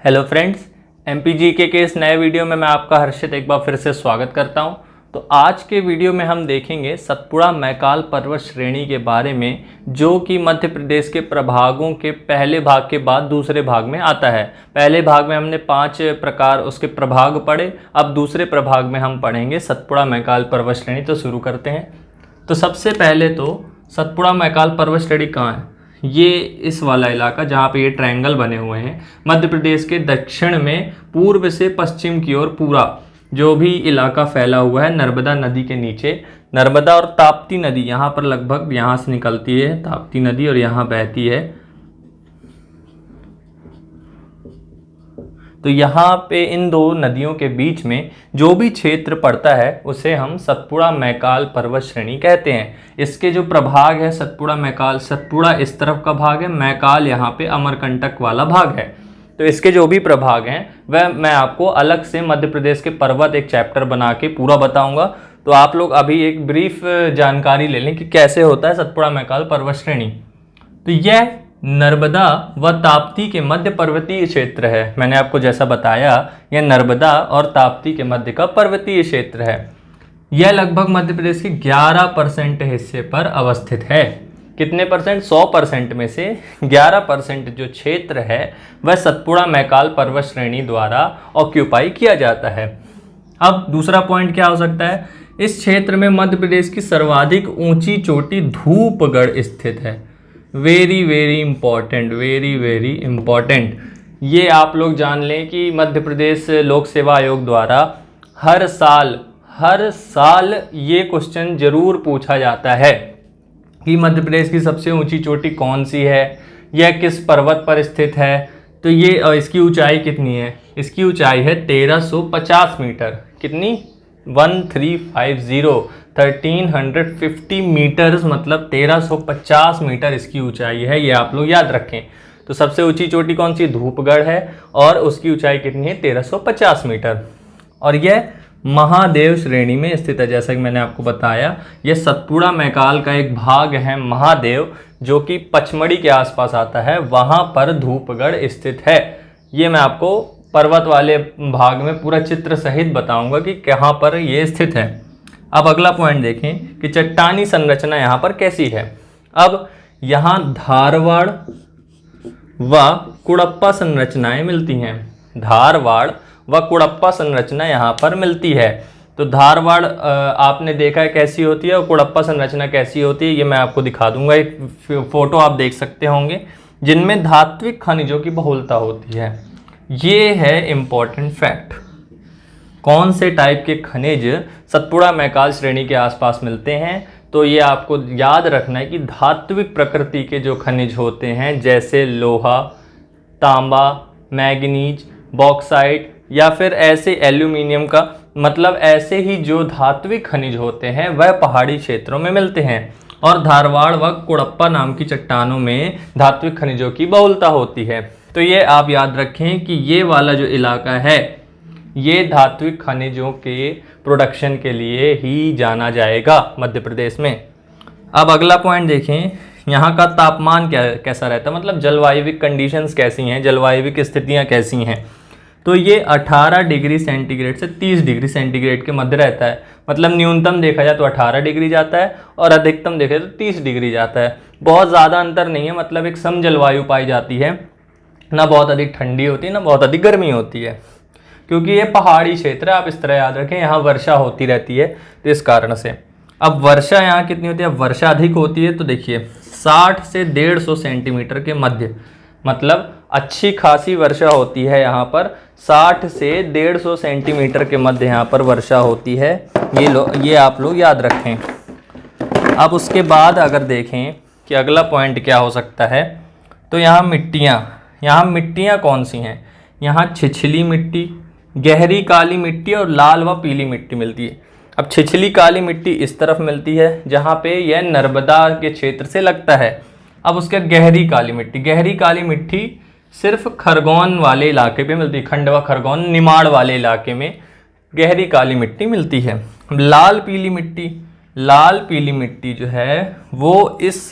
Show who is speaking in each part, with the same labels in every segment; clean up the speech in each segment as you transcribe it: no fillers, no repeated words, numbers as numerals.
Speaker 1: Hello friends, MP GK के इस नए वीडियो में मैं आपका हर्षित एक बार फिर से स्वागत करता हूं। तो आज के वीडियो में हम देखेंगे सतपुड़ा मैकाल पर्वत श्रेणी के बारे में, जो कि मध्य प्रदेश के प्रभागों के पहले भाग के बाद दूसरे भाग में आता है। पहले भाग में हमने 5 प्रकार उसके प्रभाग पढ़े, अब दूसरे प्रभाग में हम पढ़ेंगे सतपुड़ा मैकाल पर्वत श्रेणी। तो शुरू करते हैं। तो सबसे पहले तो सतपुड़ा मैकाल पर्वत श्रेणी कहाँ है? ये इस वाला इलाका जहाँ पे ये ट्रायंगल बने हुए हैं, मध्य प्रदेश के दक्षिण में पूर्व से पश्चिम की ओर पूरा जो भी इलाका फैला हुआ है नर्मदा नदी के नीचे। नर्मदा और ताप्ती नदी यहाँ पर लगभग यहाँ से निकलती है, ताप्ती नदी, और यहाँ बहती है। तो यहाँ पे इन दो नदियों के बीच में जो भी क्षेत्र पड़ता है उसे हम सतपुड़ा मैकाल पर्वत श्रेणी कहते हैं। इसके जो प्रभाग है सतपुड़ा मैकाल, सतपुड़ा इस तरफ का भाग है, मैकाल यहाँ पे अमरकंटक वाला भाग है। तो इसके जो भी प्रभाग हैं वह मैं आपको अलग से मध्य प्रदेश के पर्वत एक चैप्टर बना के पूरा बताऊंगा। तो आप लोग अभी एक ब्रीफ जानकारी ले लें कि कैसे होता है सतपुड़ा मैकाल पर्वत श्रेणी। तो यह नर्मदा व ताप्ती के मध्य पर्वतीय क्षेत्र है। मैंने आपको जैसा बताया, यह नर्मदा और ताप्ती के मध्य का पर्वतीय क्षेत्र है। यह लगभग मध्य प्रदेश के 11% हिस्से पर अवस्थित है। कितने परसेंट? 100% में से 11% जो क्षेत्र है वह सतपुड़ा मैकाल पर्वत श्रेणी द्वारा ऑक्यूपाई किया जाता है। अब दूसरा पॉइंट क्या हो सकता है? इस क्षेत्र में मध्य प्रदेश की सर्वाधिक ऊंची चोटी धूपगढ़ स्थित है। Very very important, very very important. ये आप लोग जान लें कि मध्य प्रदेश लोक सेवा आयोग द्वारा हर साल ये क्वेश्चन जरूर पूछा जाता है कि मध्य प्रदेश की सबसे ऊंची चोटी कौन सी है, यह किस पर्वत पर स्थित है। तो ये इसकी ऊंचाई कितनी है? इसकी ऊंचाई है 1350 मीटर। कितनी? 1350 मीटर्स, मतलब 1350 मीटर इसकी ऊंचाई है। ये आप लोग याद रखें। तो सबसे ऊंची चोटी कौन सी? धूपगढ़ है, और उसकी ऊंचाई कितनी है? 1350 मीटर। और यह महादेव श्रेणी में स्थित है। जैसा कि मैंने आपको बताया, यह सतपुड़ा मैकाल का एक भाग है महादेव, जो कि पचमढ़ी के आसपास आता है, वहां पर धूपगढ़ स्थित है। ये मैं आपको पर्वत वाले भाग में पूरा चित्र सहित बताऊंगा कि कहाँ पर ये स्थित है। अब अगला पॉइंट देखें कि चट्टानी संरचना यहाँ पर कैसी है। अब यहाँ धारवाड़ व कुड़प्पा संरचनाएं मिलती हैं। धारवाड़ व कुड़प्पा संरचना यहाँ पर मिलती है। तो धारवाड़ आपने देखा है कैसी होती है, और कुड़प्पा संरचना कैसी होती है, ये मैं आपको दिखा दूंगा। एक फोटो आप देख सकते होंगे जिनमें धात्विक खनिजों की बहुलता होती है। ये है इम्पोर्टेंट फैक्ट। कौन से टाइप के खनिज सतपुड़ा मैकाल श्रेणी के आसपास मिलते हैं? तो ये आपको याद रखना है कि धात्विक प्रकृति के जो खनिज होते हैं, जैसे लोहा, तांबा, मैग्नीज, बॉक्साइट, या फिर ऐसे एल्यूमिनियम का, मतलब ऐसे ही जो धात्विक खनिज होते हैं वह पहाड़ी क्षेत्रों में मिलते हैं। और धारवाड़ व कुड़प्पा नाम की चट्टानों में धात्विक खनिजों की बहुलता होती है। तो ये आप याद रखें कि ये वाला जो इलाका है ये धात्विक खनिजों के प्रोडक्शन के लिए ही जाना जाएगा मध्य प्रदेश में। अब अगला पॉइंट देखें, यहाँ का तापमान कैसा रहता है, मतलब जलवायुविक कंडीशंस कैसी हैं, जलवायुविक स्थितियाँ कैसी हैं। तो ये 18 डिग्री सेंटीग्रेड से 30 डिग्री सेंटीग्रेड के मध्य रहता है। मतलब न्यूनतम देखा जाए तो 18 डिग्री जाता है और अधिकतम देखा जाए तो 30 डिग्री जाता है। बहुत ज़्यादा अंतर नहीं है, मतलब एक सम जलवायु पाई जाती है। ना बहुत अधिक ठंडी होती है, ना बहुत अधिक गर्मी होती है, क्योंकि ये पहाड़ी क्षेत्र है। आप इस तरह याद रखें, यहाँ वर्षा होती रहती है, तो इस कारण से। अब वर्षा यहाँ कितनी होती है? अब वर्षा अधिक होती है, तो देखिए 60 से 150 सेंटीमीटर के मध्य, मतलब अच्छी खासी वर्षा होती है यहाँ पर। 60 से 150 सेंटीमीटर के मध्य यहाँ पर वर्षा होती है। ये आप लोग याद रखें। अब उसके बाद अगर देखें कि अगला पॉइंट क्या हो सकता है, तो यहाँ मिट्टियाँ कौन सी हैं? यहाँ छिछली मिट्टी, गहरी काली मिट्टी और लाल व पीली मिट्टी मिलती है। अब छिछली काली मिट्टी इस तरफ मिलती है जहाँ पे यह नर्मदा के क्षेत्र से लगता है। अब उसके गहरी काली मिट्टी सिर्फ खरगोन वाले इलाके पे मिलती है, खंडवा, खरगोन, निमाड़ वाले इलाके में गहरी काली मिट्टी मिलती है। लाल पीली मिट्टी जो है वो इस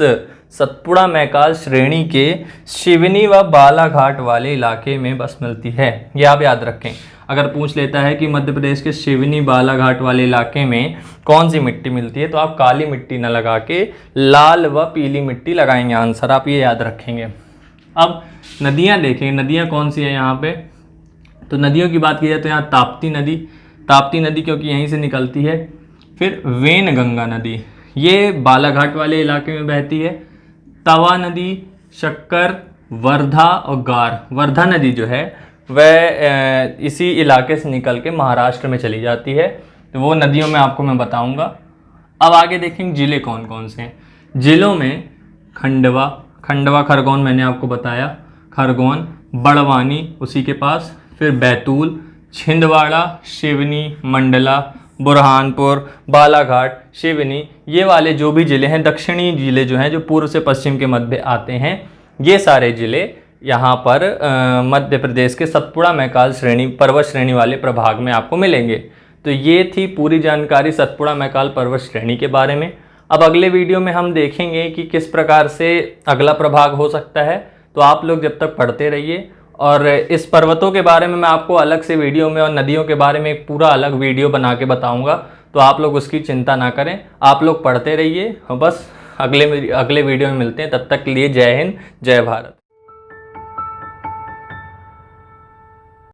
Speaker 1: सतपुड़ा मैकाल श्रेणी के सिवनी व बालाघाट वाले इलाके में बस मिलती है। ये आप याद रखें। अगर पूछ लेता है कि मध्य प्रदेश के सिवनी बालाघाट वाले इलाके में कौन सी मिट्टी मिलती है, तो आप काली मिट्टी न लगा के लाल व पीली मिट्टी लगाएंगे आंसर, आप ये याद रखेंगे। अब नदियाँ देखें, नदियाँ कौन सी है यहाँ पे, तो नदियों की बात की जाए तो यहाँ ताप्ती नदी क्योंकि यहीं से निकलती है। फिर वेनगंगा नदी, ये बालाघाट वाले इलाके में बहती है। तवा नदी, शक्कर, वर्धा और गार। वर्धा नदी जो है वह इसी इलाके से निकल के महाराष्ट्र में चली जाती है, तो वो नदियों में आपको मैं बताऊंगा। अब आगे देखेंगे जिले कौन कौन से हैं। जिलों में खंडवा खरगोन मैंने आपको बताया, खरगोन, बड़वानी उसी के पास, फिर बैतूल, छिंदवाड़ा, सिवनी, मंडला, बुरहानपुर, बालाघाट, सिवनी, ये वाले जो भी ज़िले हैं, दक्षिणी ज़िले जो हैं जो पूर्व से पश्चिम के मध्य आते हैं, ये सारे ज़िले यहाँ पर मध्य प्रदेश के सतपुड़ा मैकाल श्रेणी पर्वत श्रेणी वाले प्रभाग में आपको मिलेंगे। तो ये थी पूरी जानकारी सतपुड़ा मैकाल पर्वत श्रेणी के बारे में। अब अगले वीडियो में हम देखेंगे कि किस प्रकार से अगला प्रभाग हो सकता है, तो आप लोग जब तक पढ़ते रहिए। और इस पर्वतों के बारे में मैं आपको अलग से वीडियो में और नदियों के बारे में एक पूरा अलग वीडियो बना के बताऊंगा, तो आप लोग उसकी चिंता ना करें, आप लोग पढ़ते रहिए। बस अगले वीडियो में मिलते हैं, तब तक के लिए जय हिंद, जय भारत।